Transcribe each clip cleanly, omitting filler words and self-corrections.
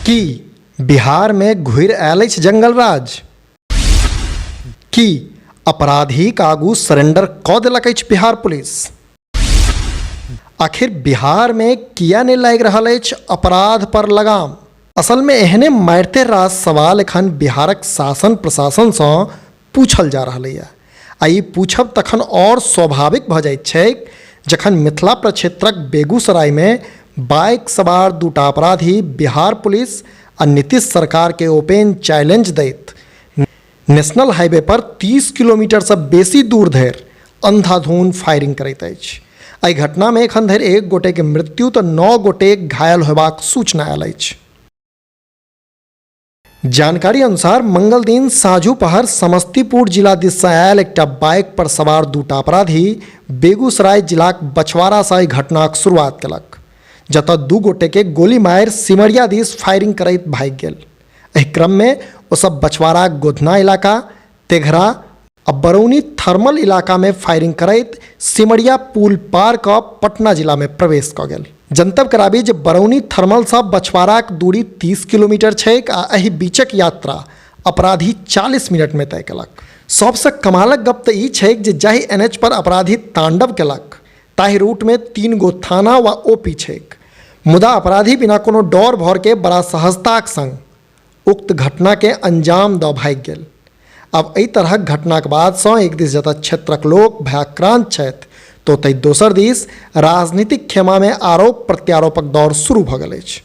कि बिहार में घुरि आयल अछि जंगल राज, कि अपराधीक आगू सरेंडर कऽ देलक अछि बिहार पुलिस। आखिर बिहार में किया नहीं लागि रहल अछि अपराध पर लगाम। असल में एहने मारिते रास सवाल एखन बिहारक शासन प्रशासन से पूछल जा रहल है। आ ई पूछब तखन और स्वाभाविक भऽ जाइत छैक जखन मिथिला प्रक्षेत्रक बेगूसराय में बाइक सवार दूटा अपराधी बिहार पुलिस आ नीतीश सरकार के ओपन चैलेंज दैत नेशनल हाईवे पर 30 किलोमीटर से बेसी दूर धरि अंधाधुंध फायरिंग करैत अछि। एहि घटना में एखन धरि 1 गोटे के मृत्यु तऽ 9 गोटे घायल होबाक सूचना आयल अछि। जानकारी अनुसार मंगल दिन साँझू पहर समस्तीपुर जिला दिस से आयल एकटा बाइक पर सवार दूटा अपराधी बेगूसराय जिलाक बछवाड़ा से घटनाक शुरुआत केलक, जतऽ 2 गोटे के गोली मारि सिमरिया दिस फायरिंग करैत भागि गेल। एहि क्रम में ओ सब बछवाड़ा गोधना इलाका, तेघरा आ बरौनी थर्मल इलाका में फायरिंग करैत सिमरिया पुल पार कऽ पटना जिला में प्रवेश कऽ गेल। जनतब कराबी जे बरौनी थर्मल से बछवाड़ाक दूरी 30 किलोमीटर छैक आ एहि बीचक यात्रा अपराधी 40 मिनट में तय केलक। सबसे कमालक गप तऽ ई छैक जे जाहि NH पर अपराधी तांडव केलक ताहि रूट में 3 गो थाना वा OP छैक, मुदा अपराधी बिना कोनो डर भर के बड़ा सहजताक संग उक्त घटना के अंजाम दऽ भागि गेल। अब एहि तरहक घटनाक बाद सँ एक दिस जतऽ क्षेत्रक लोक भयाक्रांत छथि तो ओतहि दोसर दिस राजनीतिक खेमा में आरोप प्रत्यारोपक दौर शुरू भऽ गेल अछि।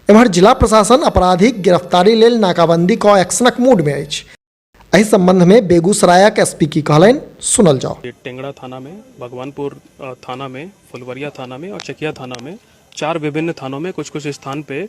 एम्हर जिला प्रशासन अपराधीक गिरफ्तारी लेल नाकाबंदी कऽ एक्शनक मूड में अछि। एहि संबंध में बेगूसरायक SP की कहलनि, सुनल जाओ। टेंगड़ा थाना में, भगवानपुर थाना में, फुलवरिया थाना में और चकिया थाना में 4 विभिन्न थानों में कुछ स्थान पे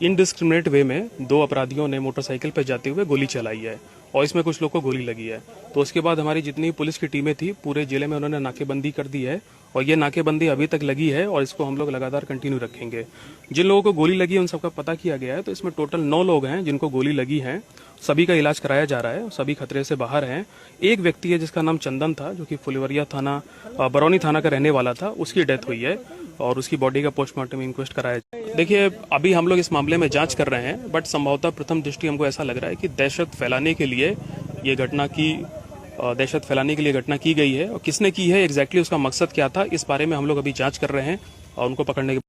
इनडिस्क्रिमिनेट वे में 2 अपराधियों ने मोटरसाइकिल पर जाते हुए गोली चलाई है और इसमें कुछ लोग को गोली लगी है। तो उसके बाद हमारी जितनी पुलिस की टीमें थी पूरे जिले में उन्होंने नाकेबंदी कर दी है और ये नाकेबंदी अभी तक लगी है और इसको हम लोग लगातार कंटिन्यू रखेंगे। जिन लोगों को गोली लगी है उन सबका पता किया गया है, तो इसमें टोटल 9 लोग हैं जिनको गोली लगी है। सभी का इलाज कराया जा रहा है, सभी खतरे से बाहर हैं। एक व्यक्ति है जिसका नाम चंदन था, जो कि फुलवरिया थाना बरौनी थाना का रहने वाला था, उसकी डेथ हुई है और उसकी बॉडी का पोस्टमार्टम इंक्वेस्ट कराया। देखिए, अभी हम लोग इस मामले में जांच कर रहे हैं, बट संभवतः प्रथम दृष्टि हमको ऐसा लग रहा है कि दहशत फैलाने के लिए घटना की गई है और किसने की है, एग्जैक्टली उसका मकसद क्या था, इस बारे में हम लोग अभी जांच कर रहे हैं और उनको पकड़ने के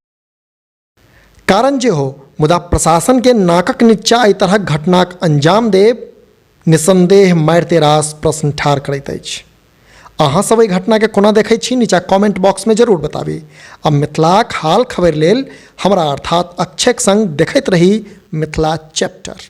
कारण जे हो मुदा प्रशासन के नाकक नीचा एहि तरहक घटनाक अंजाम देब निसंदेह मारिते रास प्रश्न ठाढ़ करैत अछि। अहाँ सब एहि घटना के कोना देखै छी, नीचा कमेंट बॉक्स में जरूर बताबी। आ मिथिलाक हाल खबर लेल हमरा अर्थात अक्षयक संग देखैत रही मिथिला चैप्टर।